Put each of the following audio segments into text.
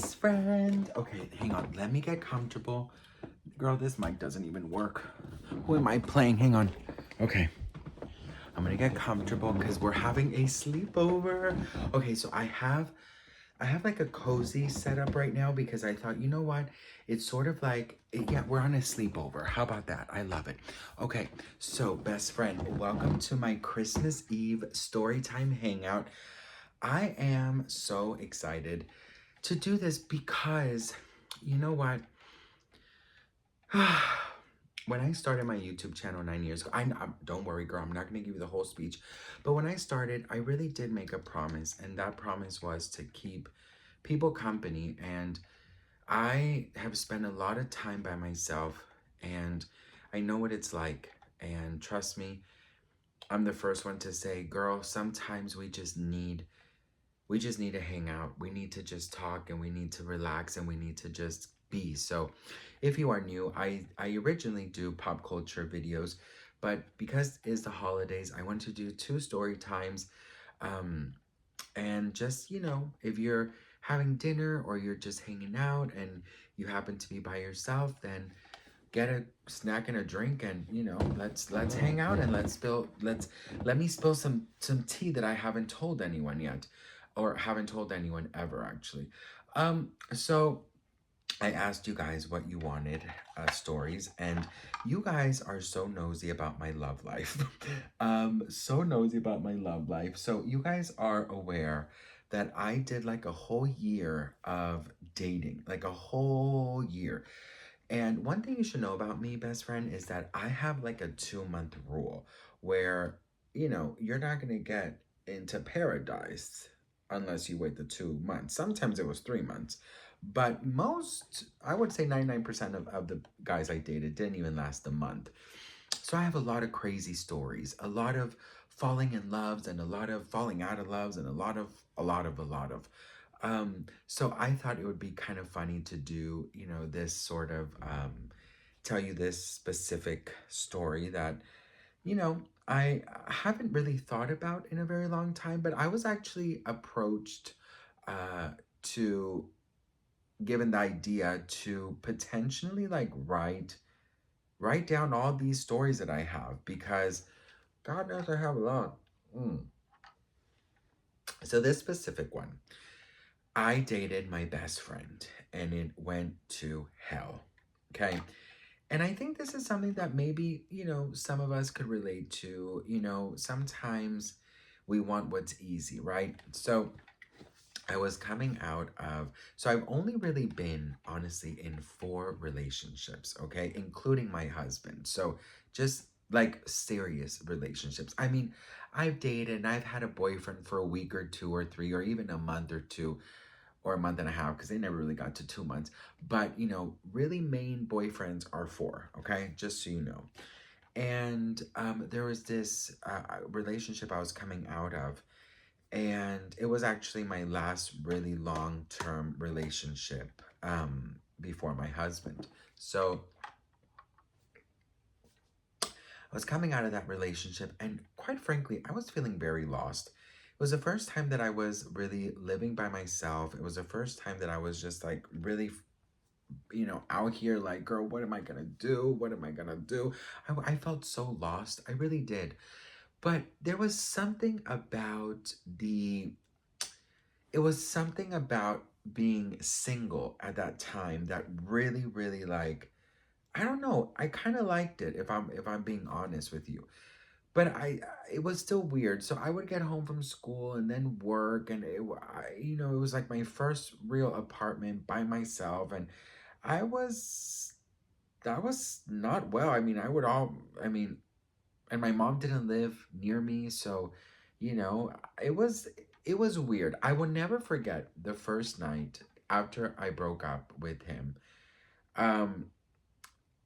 best friend. Okay, hang on. Let me get comfortable. Girl, this mic doesn't even work. Who am I playing? Hang on. Okay. I'm gonna get comfortable because we're having a sleepover. Okay, so I have like a cozy setup right now because I thought, you know what? It's sort of like, yeah, we're on a sleepover. How about that? I love it. Okay, so best friend, welcome to my Christmas Eve Storytime hangout. I am so excited to do this because you know what? When I started my YouTube channel 9 years ago, don't worry, girl, I'm not going to give you the whole speech. But when I started, I really did make a promise, and that promise was to keep people company. And I have spent a lot of time by myself, and I know what it's like. And trust me, I'm the first one to say, girl, sometimes we just need to hang out. We need to just talk and we need to relax and we need to just be. So if you are new, I originally do pop culture videos, but because it's the holidays, I want to do two story times. Um, and just, if you're having dinner or you're just hanging out and you happen to be by yourself, then get a snack and a drink and let's hang out and let me spill some tea that I haven't told anyone yet, or haven't told anyone ever actually. So I asked you guys what you wanted, stories, and you guys are so nosy about my love life. So nosy about my love life. So you guys are aware that I did like a whole year of dating, like a whole year. And one thing you should know about me, best friend, is that I have like a 2 month rule where, you're not going to get into paradise unless you wait the 2 months. Sometimes it was 3 months. But most, I would say 99% of the guys I dated didn't even last a month. So I have a lot of crazy stories, a lot of falling in loves and a lot of falling out of loves and a lot of. So I thought it would be kind of funny to do, this sort of tell you this specific story that, I haven't really thought about in a very long time, but I was actually approached to given the idea to potentially like write down all these stories that I have because God knows I have a lot. Mm. So this specific one, I dated my best friend and it went to hell. Okay. And I think this is something that maybe, some of us could relate to. Sometimes we want what's easy, right? So I was coming out of, so I've only really been, honestly, in 4 relationships, okay, including my husband. So just like serious relationships. I mean, I've dated and I've had a boyfriend for a week or two or three or even a month or two or a month and a half because they never really got to 2 months. But, really main boyfriends are 4, okay, just so you know. And there was this relationship I was coming out of, and it was actually my last really long-term relationship before my husband. So I was coming out of that relationship, and quite frankly, I was feeling very lost. It was the first time that I was really living by myself. It was the first time that I was just like really, out here like, girl, what am I gonna do? What am I gonna do? I felt so lost. I really did. But there was something about it was something about being single at that time that really, really like, I don't know, I kind of liked it if I'm being honest with you. But it was still weird. So I would get home from school and then work, and it was like my first real apartment by myself, and I was that was not well. I mean, and my mom didn't live near me, so you know it was it was weird. I will never forget the first night after I broke up with him. um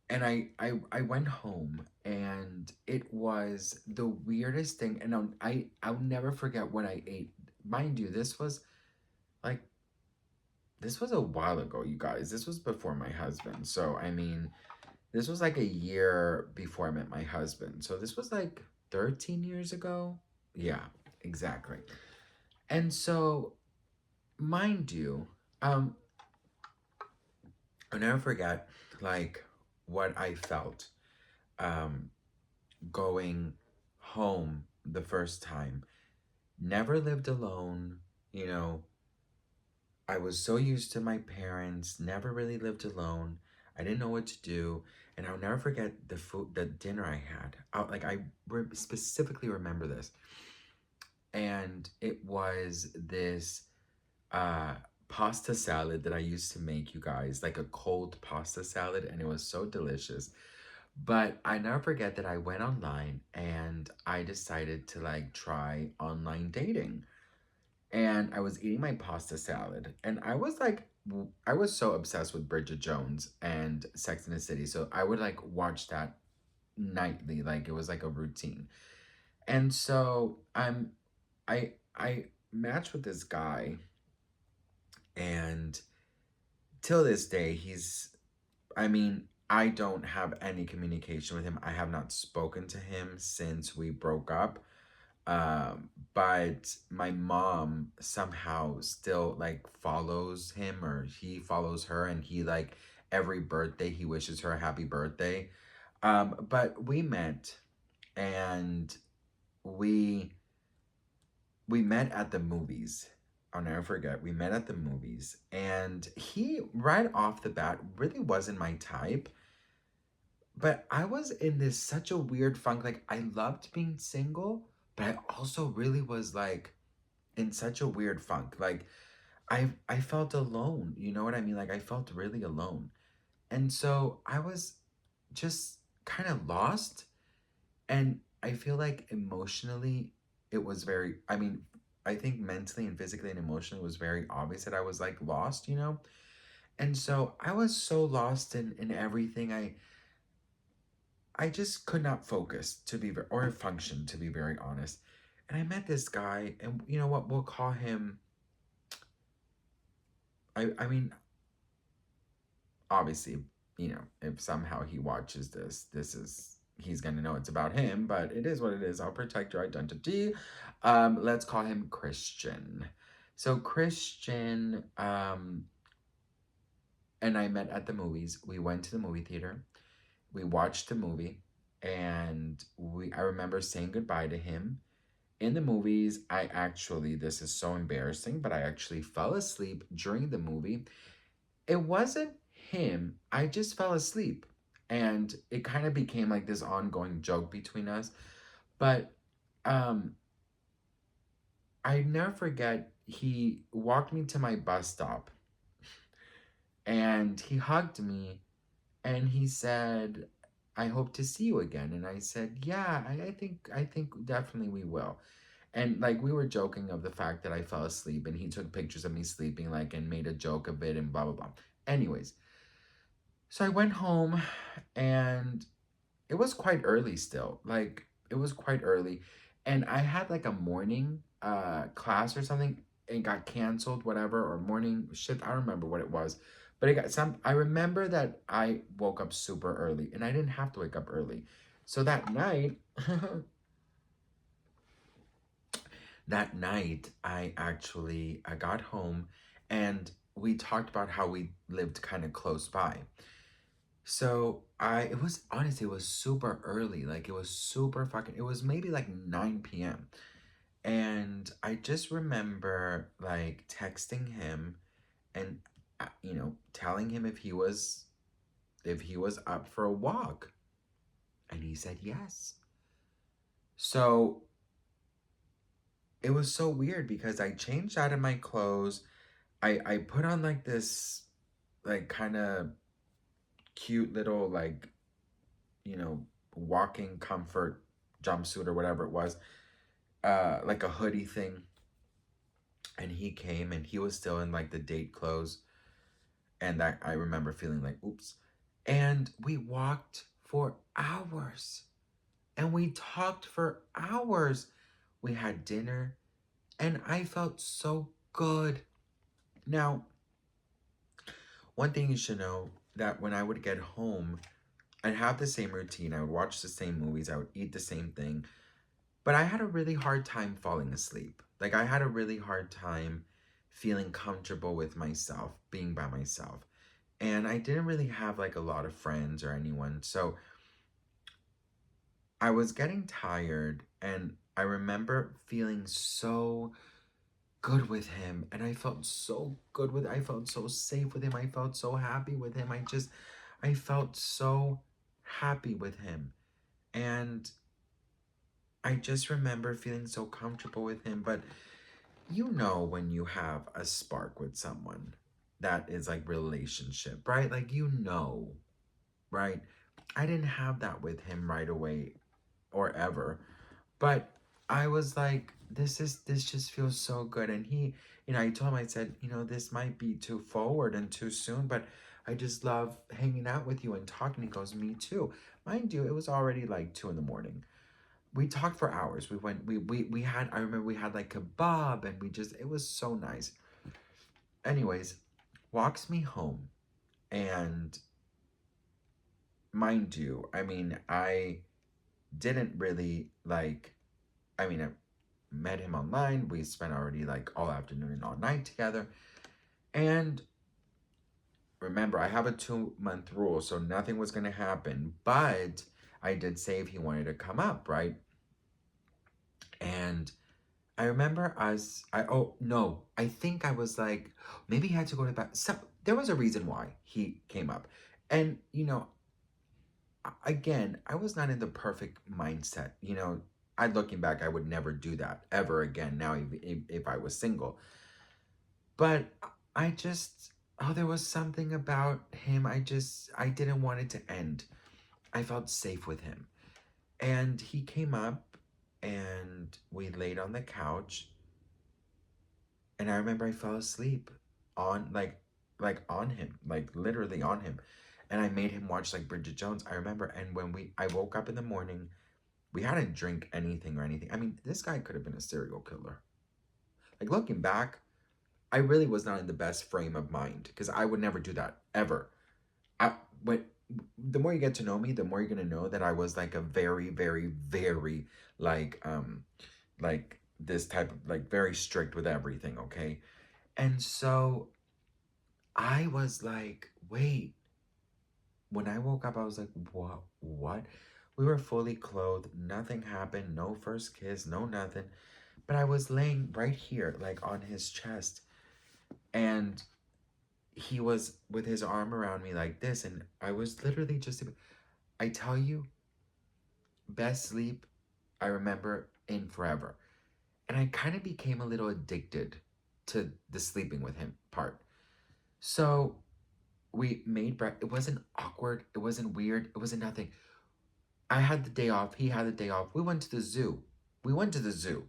and I went home, and it was the weirdest thing, and I'll never forget what I ate. Mind you, like this was a while ago, you guys. This was before my husband, so I mean, this was like a year before I met my husband. So this was like 13 years ago. Yeah, exactly. And so, mind you, um, I'll never forget like what I felt um going home the first time. Never lived alone, you know. I was so used to my parents, never really lived alone. I didn't know what to do, and I'll never forget the dinner I had. Specifically remember this, and it was this uh pasta salad that I used to make, you guys, like a cold pasta salad, and it was so delicious. But I never forget that I went online and I decided to like try online dating. And I was eating my pasta salad, and I was like, I was so obsessed with Bridget Jones and Sex in the City. So I would like watch that nightly, like it was like a routine. And so I matched with this guy, and till this day, I mean, I don't have any communication with him. I have not spoken to him since we broke up. But my mom somehow still like follows him, or he follows her, and he like every birthday he wishes her a happy birthday. But we met, and we we met at the movies. I'll never forget. We met at the movies, and he right off the bat really wasn't my type. But I was in this such a weird funk. Like I loved being single, but I also really was like in such a weird funk. Like I felt alone. You know what I mean? Like I felt really alone. And so I was just kind of lost, and I feel like emotionally it was very, I mean, I think mentally and physically and emotionally it was very obvious that I was like lost, you know? And so I was so lost in everything. I just could not focus to be or function, to be very honest. And I met this guy, and you know what? We'll call him. I mean, obviously, you know, if somehow he watches this, he's gonna know it's about him. But it is what it is. I'll protect your identity. Let's call him Christian. So Christian, and I met at the movies. We went to the movie theater. We watched the movie, and I remember saying goodbye to him. In the movies, I actually, this is so embarrassing, but I actually fell asleep during the movie. It wasn't him, I just fell asleep. And it kind of became like this ongoing joke between us. But um, I never forget, he walked me to my bus stop, and he hugged me, and he said, I hope to see you again. And I said, yeah, I think definitely we will. And like we were joking of the fact that I fell asleep, and he took pictures of me sleeping, like, and made a joke of it and blah blah blah. Anyways, so I went home, and it was quite early still. Like it was quite early, and I had like a morning class or something. It got canceled, whatever, or morning shift. I don't remember what it was, but it got some. I remember that I woke up super early, and I didn't have to wake up early. So that night, I got home, and we talked about how we lived kind of close by. So it was honestly, it was super early. Like it was super fucking, it was maybe like 9 p.m. And I just remember like texting him, and, you know, telling him if he was up for a walk. And he said yes. So it was so weird because I changed out of my clothes. I put on like this like kind of cute little like, you know, walking comfort jumpsuit or whatever it was, like a hoodie thing. And he came, and he was still in like the date clothes, and that I remember feeling like oops. And we walked for hours, and we talked for hours. We had dinner, and I felt so good. Now, one thing you should know, that when I would get home, I'd have the same routine. I would watch the same movies. I would eat the same thing. But I had a really hard time falling asleep. Like, I had a really hard time feeling comfortable with myself, being by myself. And I didn't really have like a lot of friends or anyone. So I was getting tired, and I remember feeling so good with him, and I felt so good with I felt so safe with him. I felt so happy with him. I felt so happy with him. And I just remember feeling so comfortable with him. But you know, when you have a spark with someone that is like relationship, right? Like, you know, right? I didn't have that with him right away or ever. But I was like, this just feels so good. And he, I told him, I said, this might be too forward and too soon, but I just love hanging out with you and talking. He goes, me too. Mind you, it was already like 2 in the morning. We talked for hours. We had, I remember we had like kebab, and it was so nice. Anyways, walks me home. And mind you, I mean, I didn't really like, I mean, I met him online. We spent already like all afternoon and all night together. And remember, I have a 2 month rule, so nothing was going to happen. But I did say if he wanted to come up, right? And I remember oh no, I think I was like, maybe he had to go to the back. There was a reason why he came up. And, again, I was not in the perfect mindset. I looking back, I would never do that ever again now, if I was single. But I just, oh, there was something about him. I didn't want it to end. I felt safe with him. And he came up, and we laid on the couch. And I remember I fell asleep on, like on him, like literally on him. And I made him watch like Bridget Jones. I remember. And I woke up in the morning, we hadn't drink anything or anything. I mean, this guy could have been a serial killer. Like, looking back, I really was not in the best frame of mind, because I would never do that ever. I when The more you get to know me, the more you're gonna know that I was like a very, very, very like this type of, like, very strict with everything. Okay, and so I was like, wait. When I woke up, I was like, what? What? We were fully clothed. Nothing happened. No first kiss. No nothing. But I was laying right here, like on his chest, and he was with his arm around me like this, and I was literally just, I tell you, best sleep I remember in forever. And I kind of became a little addicted to the sleeping with him part. So we made breakfast. It wasn't awkward. It wasn't weird. It wasn't nothing. I had the day off. He had the day off. We went to the zoo. We went to the zoo.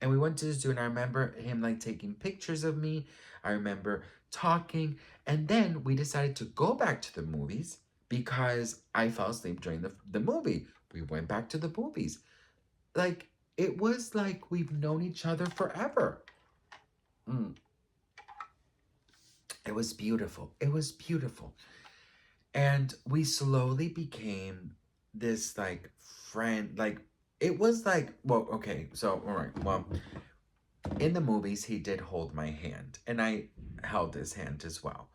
And we went to the zoo, and I remember him like taking pictures of me. I remember talking. And then we decided to go back to the movies because I fell asleep during the movie. We went back to the movies. Like, it was like we've known each other forever. Mm, it was beautiful. It was beautiful. And we slowly became this like friend. Like, it was like, well, okay, so, all right, well, in the movies, he did hold my hand, and I held his hand as well.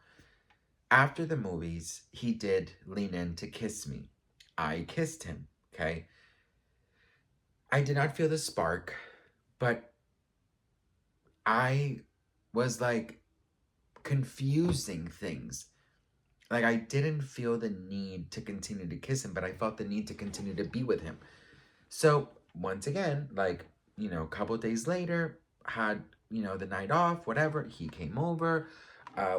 After the movies, he did lean in to kiss me. I kissed him, okay? I did not feel the spark, but I was like confusing things. Like, I didn't feel the need to continue to kiss him, but I felt the need to continue to be with him. So, once again, like, a couple days later, had, the night off, whatever, he came over,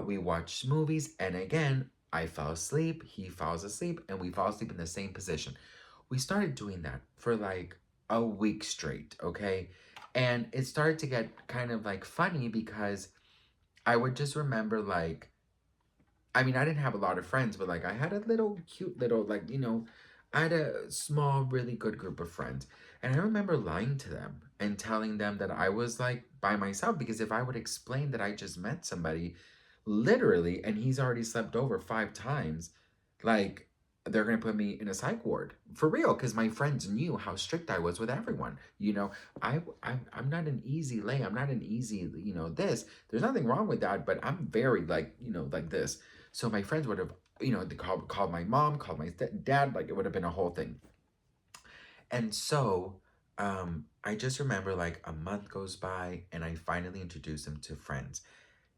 we watched movies, and again, I fell asleep, he falls asleep, and we fall asleep in the same position. We started doing that for like a week straight, okay? And it started to get kind of like funny, because I would just remember, like, I mean, I didn't have a lot of friends, but like I had a little cute little, like, I had a small, really good group of friends. And I remember lying to them and telling them that I was like by myself, because if I would explain that I just met somebody literally and he's already slept over 5 times, like, they're going to put me in a psych ward for real, because my friends knew how strict I was with everyone. I'm not an easy lay. I'm not an easy, this. There's nothing wrong with that, but I'm very like, like this. So my friends would have, they called my mom, called my dad, like it would have been a whole thing. And so I just remember like a month goes by and I finally introduce him to friends.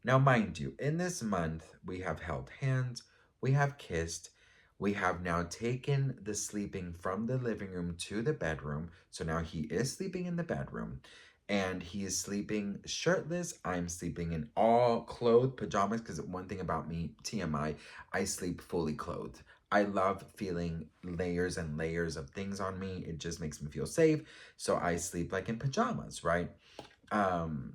Now, mind you, in this month, we have held hands, we have kissed, we have now taken the sleeping from the living room to the bedroom. So now he is sleeping in the bedroom and he is sleeping shirtless. I'm sleeping in all clothed pajamas because one thing about me, TMI, I sleep fully clothed. I love feeling layers and layers of things on me. It just makes me feel safe. So I sleep like in pajamas, right? Um,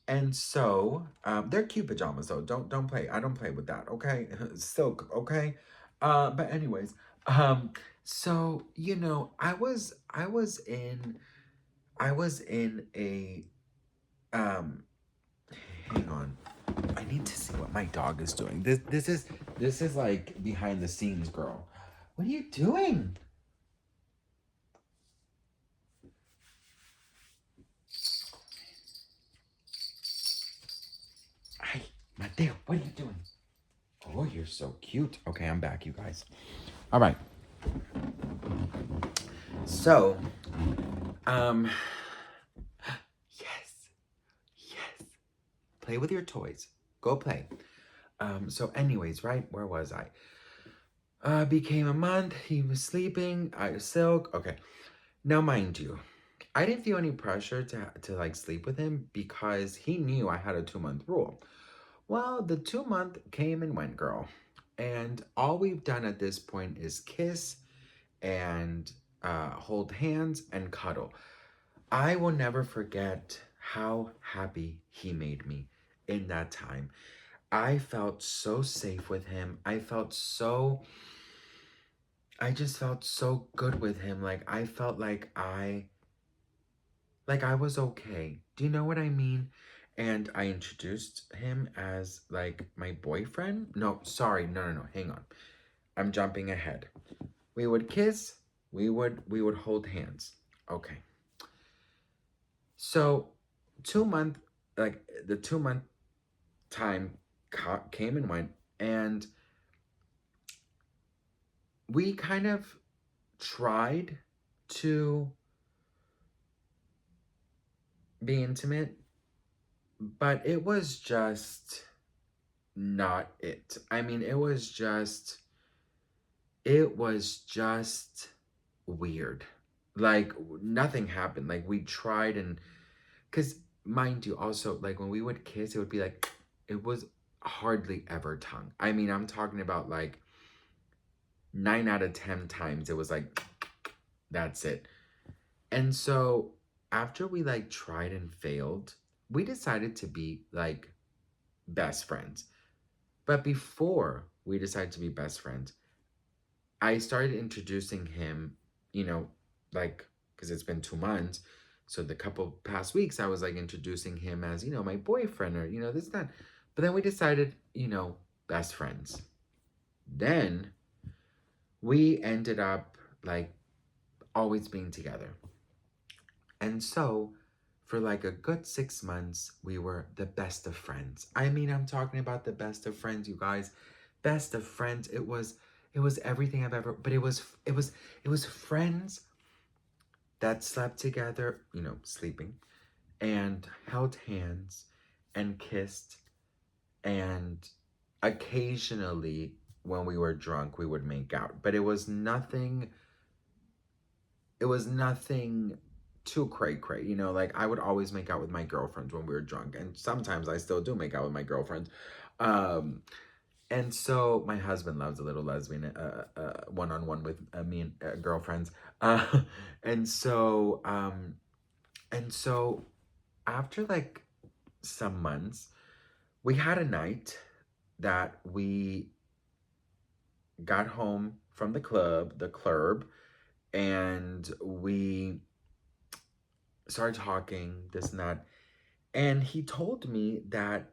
and so they're cute pajamas though. Don't play. I don't play with that. Okay, silk. Okay. But anyways, um, so I was in a um. Hang on. I need to see what my dog is doing. This is like behind the scenes, girl. What are you doing? Hi, Mateo. What are you doing? Oh, you're so cute. Okay, I'm back, you guys. All right. So, um, yes, yes. Play with your toys. Go play. So anyways, right? Where was I? Became a month. He was sleeping. I was silk. Okay. Now, mind you, I didn't feel any pressure to like sleep with him because he knew I had a 2 month rule. Well, the 2 month came and went, girl. And all we've done at this point is kiss and hold hands and cuddle. I will never forget how happy he made me in that time. I felt so safe with him. I just felt so good with him. Like I felt like I was okay. Do you know what I mean? And I introduced him as like my boyfriend. No, sorry. No, no, no. Hang on. I'm jumping ahead. We would kiss, we would hold hands. Okay. So, 2 month like the 2 month time came and went, and we kind of tried to be intimate, but it was just not it. I mean, it was just weird. Like nothing happened. Like we tried, and cuz mind you also, like when we would kiss, it would be like it was hardly ever tongue. I mean, I'm talking about like 9 out of 10 times it was like that's it. And so after we like tried and failed, we decided to be like best friends. But before we decided to be best friends, I started introducing him, you know, like because it's been 2 months. So the couple past weeks I was like introducing him as, my boyfriend or, this, that. But then we decided, best friends. Then we ended up like always being together. And so, for like a good 6 months, we were the best of friends. I mean, I'm talking about the best of friends, you guys. Best of friends. It was everything I've ever. But it was friends that slept together, sleeping, and held hands, and kissed, and occasionally when we were drunk, we would make out. But it was nothing. It was nothing too cray cray. Like I would always make out with my girlfriends when we were drunk, and sometimes I still do make out with my girlfriends. Um, and so my husband loves a little lesbian one on one with me and girlfriends. Uh, and so um, and so after like some months, we had a night that we got home from the club, and we started talking this and that. And he told me that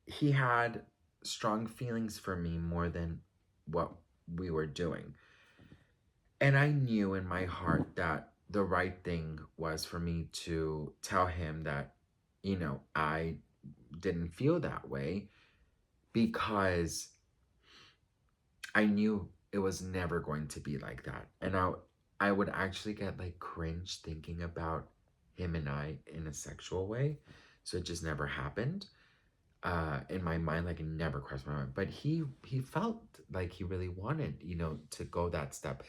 he had strong feelings for me more than what we were doing. And I knew in my heart that the right thing was for me to tell him that, I didn't feel that way, because I knew it was never going to be like that. And I would actually get like cringe thinking about him and I in a sexual way. So it just never happened. In my mind, like, it never crossed my mind. But he felt like he really wanted, to go that step.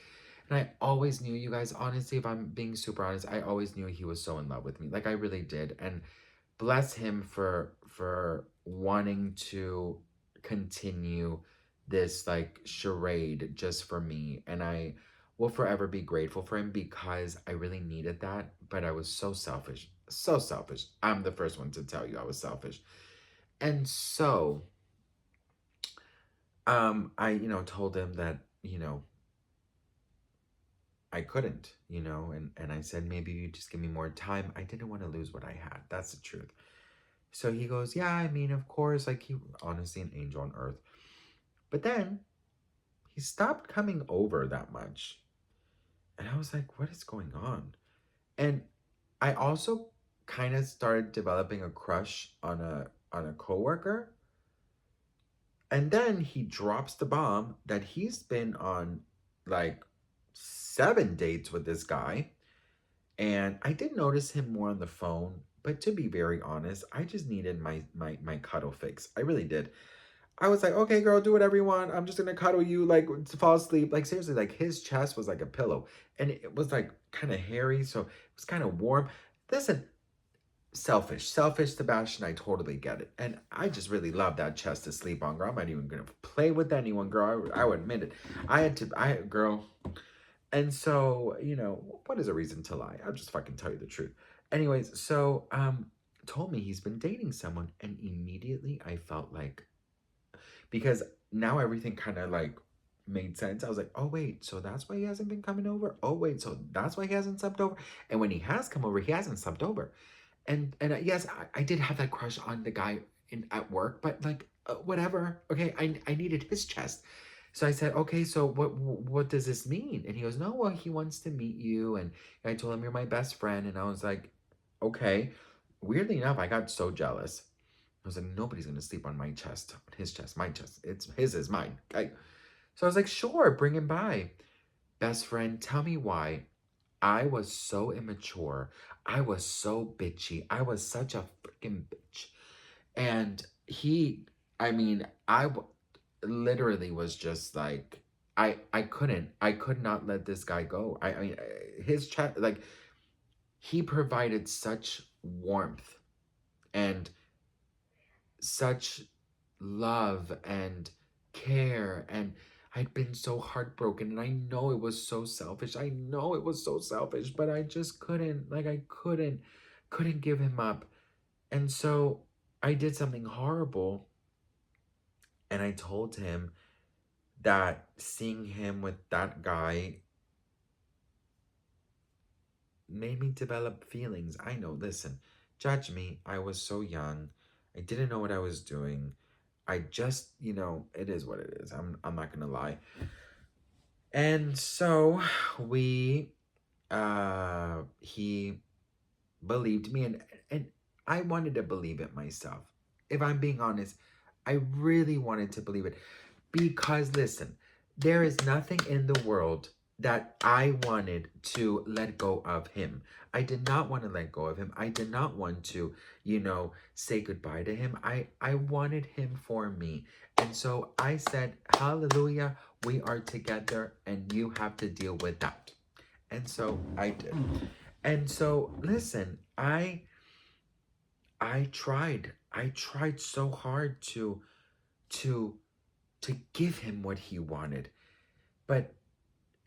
And I always knew, you guys, honestly, if I'm being super honest, I always knew he was so in love with me. Like, I really did. And bless him for wanting to continue this like charade just for me. And I will forever be grateful for him, because I really needed that. But I was so selfish. So selfish. I'm the first one to tell you I was selfish. And so I, told him that, I couldn't, and I said, maybe you just give me more time. I didn't want to lose what I had. That's the truth. So he goes, yeah, I mean, of course, like, he honestly an angel on earth. But then he stopped coming over that much. And I was like, what is going on? And I also kind of started developing a crush on a coworker. And then he drops the bomb that he's been on like 7 dates with this guy. And I did notice him more on the phone, but to be very honest, I just needed my cuddle fix. I really did. I was like, okay, girl, do whatever you want. I'm just gonna cuddle you, like, to fall asleep. Like, seriously, like, his chest was like a pillow, and it was like kind of hairy, so it was kind of warm. Listen, selfish, Sebastian. I totally get it, and I just really love that chest to sleep on, girl. I'm not even gonna play with anyone, girl. I would admit it. Girl. And so, what is a reason to lie? I'll just fucking tell you the truth. Anyways, so told me he's been dating someone, and immediately I felt like, because now everything kind of like made sense. I was like, oh wait, so that's why he hasn't been coming over. Oh wait, so that's why he hasn't slept over. And when he has come over, he hasn't slept over. And yes, I did have that crush on the guy at work, but like, whatever. Okay, I needed his chest. So I said, okay, so what does this mean? And he goes, no, well, he wants to meet you. And I told him, you're my best friend. And I was like, okay. Weirdly enough, I got so jealous. I was like, nobody's gonna sleep on my chest, on his chest, my chest. It's his is mine. Okay. So I was like, sure, bring him by. Best friend, tell me why I was so immature. I was so bitchy. I was such a freaking bitch. And I mean, literally was just like, I could not let this guy go. I mean, his chat, like, he provided such warmth and such love and care, and I'd been so heartbroken, and I know it was so selfish. I know it was so selfish, but I just couldn't, like, I couldn't give him up. And so I did something horrible, and I told him that seeing him with that guy made me develop feelings. I know, listen, judge me. I was so young. I didn't know what I was doing. I just, it is what it is. I'm not gonna lie. And so he believed me, and I wanted to believe it myself. If I'm being honest, I really wanted to believe it, because listen, there is nothing in the world that I wanted to let go of him. I did not want to let go of him. I did not want to, say goodbye to him. I wanted him for me. And so I said, hallelujah, we are together, and you have to deal with that. And so I did. And so listen, I tried. I tried so hard to to give him what he wanted. But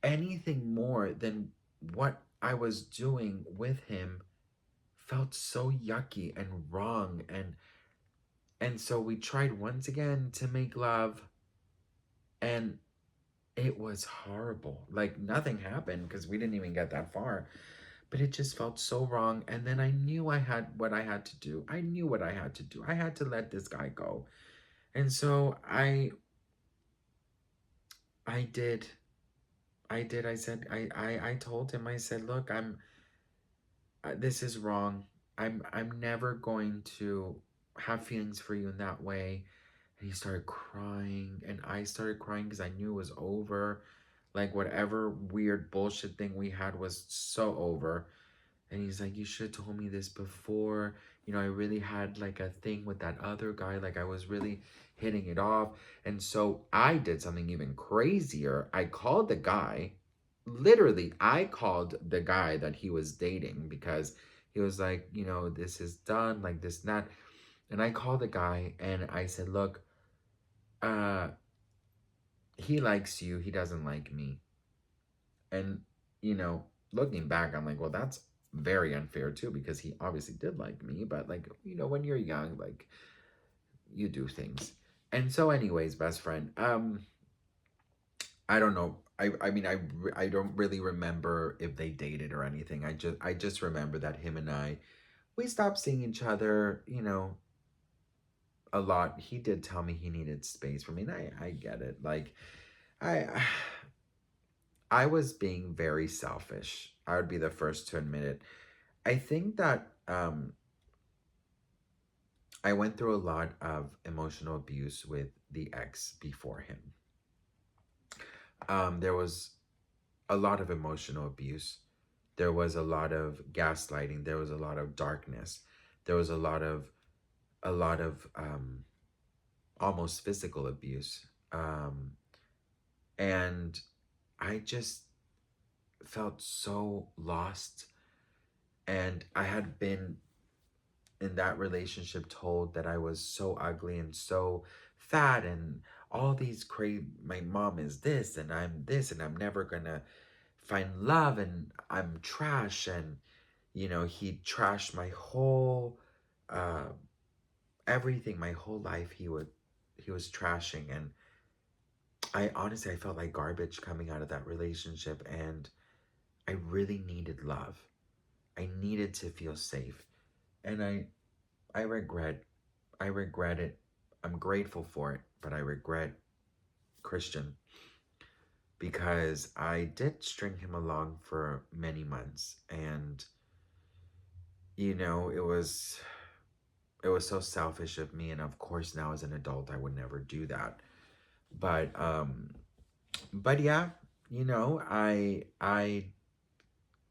anything more than what I was doing with him felt so yucky and wrong, and so we tried once again to make love, and it was horrible. Like, nothing happened because we didn't even get that far. But it just felt so wrong. And then I knew I had what I had to do. I knew what I had to do. I had to let this guy go. And so I did. I did. I said, I told him, I said, look, this is wrong. I'm never going to have feelings for you in that way. And he started crying, and I started crying because I knew it was over. Like, whatever weird bullshit thing we had was so over. And he's like, you should have told me this before. You know, I really had like a thing with that other guy. Like, I was really hitting it off. And so I did something even crazier. I called the guy. Literally, I called the guy that he was dating because he was like, you know, this is done, like this and that. And I called the guy and I said, look, uh, he likes you, he doesn't like me. And, you know, looking back, I'm like, well, that's very unfair too, because he obviously did like me, but like, you know, when you're young, like you do things. And so, anyways, best friend, I don't know. I don't really remember if they dated or anything. I just remember that him and I, we stopped seeing each other, you know, a lot. He did tell me he needed space from me, and I get it. Like, I I was being very selfish. I would be the first to admit it. I think that I went through a lot of emotional abuse with the ex before him. There was a lot of emotional abuse. There was a lot of gaslighting. There was a lot of darkness. There was a lot of almost physical abuse. And I just felt so lost. And I had been in that relationship told that I was so ugly and so fat and all these crazy, my mom is this and I'm this and I'm never gonna find love and I'm trash. And you know, he trashed my whole uh everything, my whole life. He was trashing. And I honestly, I felt like garbage coming out of that relationship. And I really needed love. I needed to feel safe. And I regret I regret it. I'm grateful for it, but I regret Christian because I did string him along for many months. And you know, it was so selfish of me. And of course, now as an adult, I would never do that. But yeah, you know, I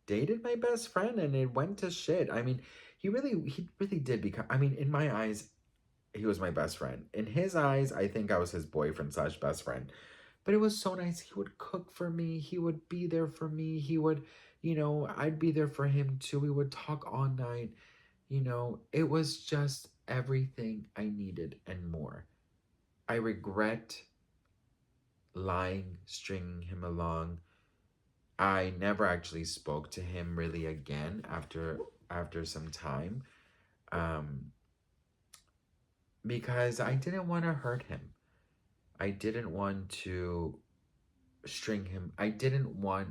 dated my best friend and it went to shit. I mean, he really did become, I mean, in my eyes, he was my best friend. In his eyes, I think I was his boyfriend slash best friend. But it was so nice. He would cook for me. He would be there for me. He would, you know, I'd be there for him too. We would talk all night. You know, it was just everything I needed and more. I regret lying, stringing him along. I never actually spoke to him really again after some time. Um, because I didn't want to hurt him. I didn't want to string him. I didn't want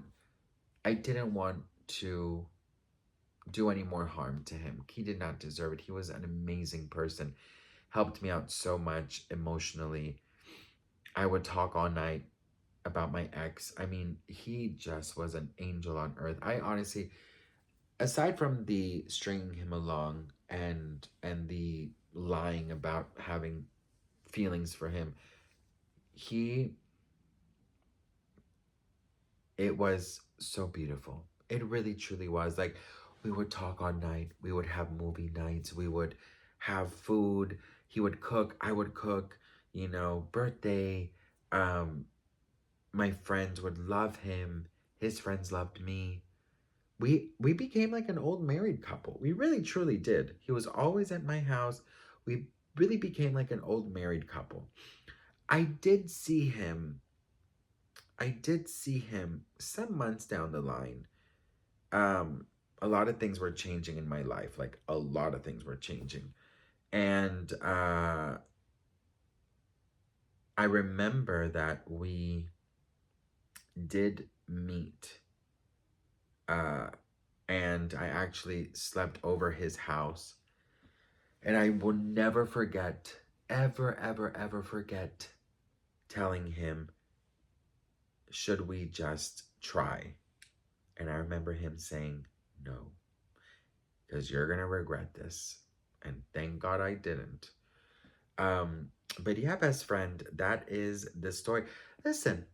to do any more harm to him. He did not deserve it. He was an amazing person. Helped me out so much emotionally. I would talk all night about my ex. I mean, he just was an angel on earth. I honestly, aside from the stringing him along and the lying about having feelings for him, he it was so beautiful. It really truly was. Like, we would talk all night. We would have movie nights. We would have food. He would cook. I would cook. You know, birthday. Um, my friends would love him. His friends loved me. We became like an old married couple. We really truly did. He was always at my house. We really became like an old married couple. I did see him. I did see him some months down the line. um a lot of things were changing in my life, like a lot of things were changing. And I remember that we did meet, uh and I actually slept over his house. And I will never forget, ever ever ever forget telling him should we just try? And I remember him saying, no, because you're going to regret this. And thank God I didn't. Um, but yeah, best friend, that is the story. Listen,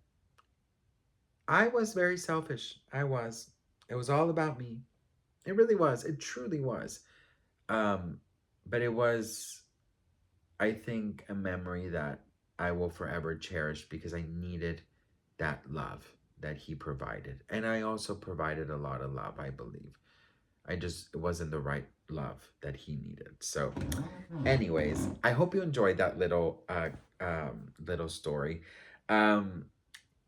I was very selfish. I was. It was all about me. It really was. It truly was. Um, but it was, I think, a memory that I will forever cherish because I needed that love that he provided. And I also provided a lot of love, I believe. I just, it wasn't the right love that he needed. So, anyways, I hope you enjoyed that little story. Um,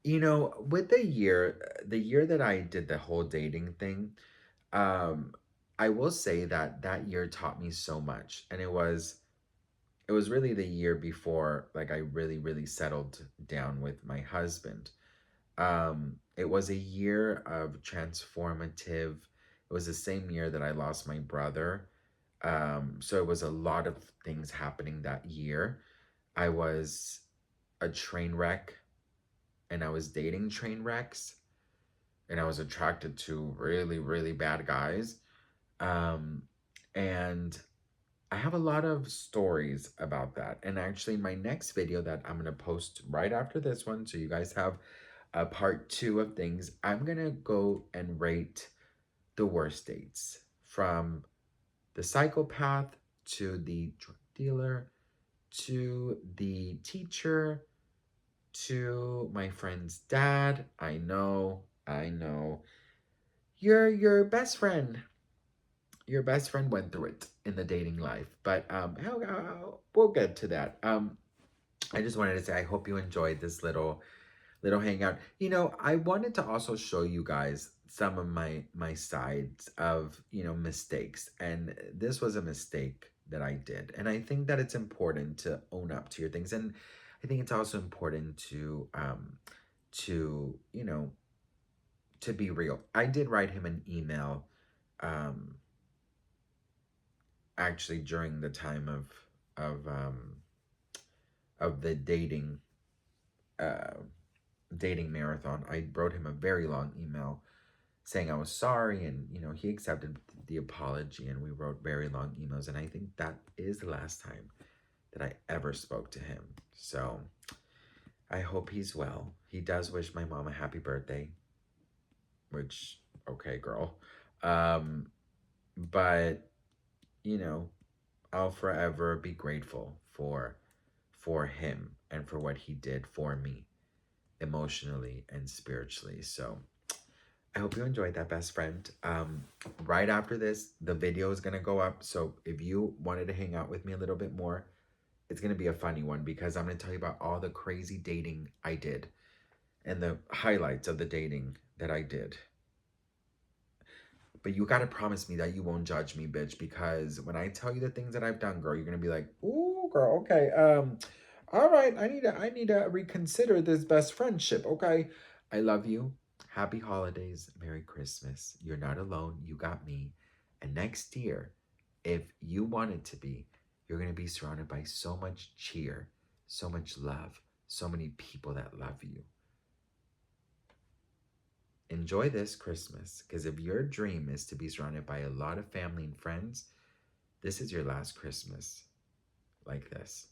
with the year that I did the whole dating thing, um, I will say that that year taught me so much, and it was really the year before, like, I really really settled down with my husband. It was a year of transformative. It was the same year that I lost my brother. So it was a lot of things happening that year. I was a train wreck, and I was dating train wrecks, and I was attracted to really, really bad guys. Um, and I have a lot of stories about that. And actually, my next video that I'm going to post right after this one, so you guys have a part two of things, I'm going to go and rate the worst dates, from the psychopath to the drug dealer to the teacher to my friend's dad. I know. Your best friend, your best friend went through it in the dating life, but we'll get to that. I just wanted to say I hope you enjoyed this little hangout. I wanted to also show you guys some of my sides of, mistakes. And this was a mistake that I did. And I think that it's important to own up to your things. And I think it's also important to, to be real. I did write him an email, um, actually during the time of the uh, dating marathon. I wrote him a very long email saying I was sorry, and he accepted the apology, and we wrote very long emails, and I think that is the last time that I ever spoke to him. So I hope he's well. He does wish my mom a happy birthday, which, okay, girl. Um, but you know, I'll forever be grateful for him and for what he did for me emotionally and spiritually. So I hope you enjoyed that, best friend. Right after this, the video is going to go up. So if you wanted to hang out with me a little bit more, it's going to be a funny one because I'm going to tell you about all the crazy dating I did and the highlights of the dating that I did. But you got to promise me that you won't judge me, bitch, because when I tell you the things that I've done, girl, you're going to be like, "Ooh, girl, okay. All right, I need to reconsider this best friendship, okay? I love you. Happy holidays. Merry Christmas. You're not alone. You got me. And next year, if you want it to be, you're going to be surrounded by so much cheer, so much love, so many people that love you. Enjoy this Christmas, because if your dream is to be surrounded by a lot of family and friends, this is your last Christmas like this.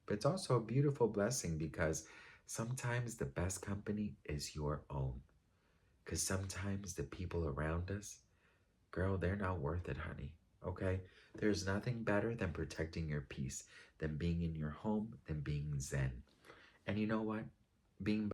But it's also a beautiful blessing because sometimes the best company is your own. Because sometimes the people around us, girl, they're not worth it, honey. Okay? There's nothing better than protecting your peace, than being in your home, than being zen. And you know what? Being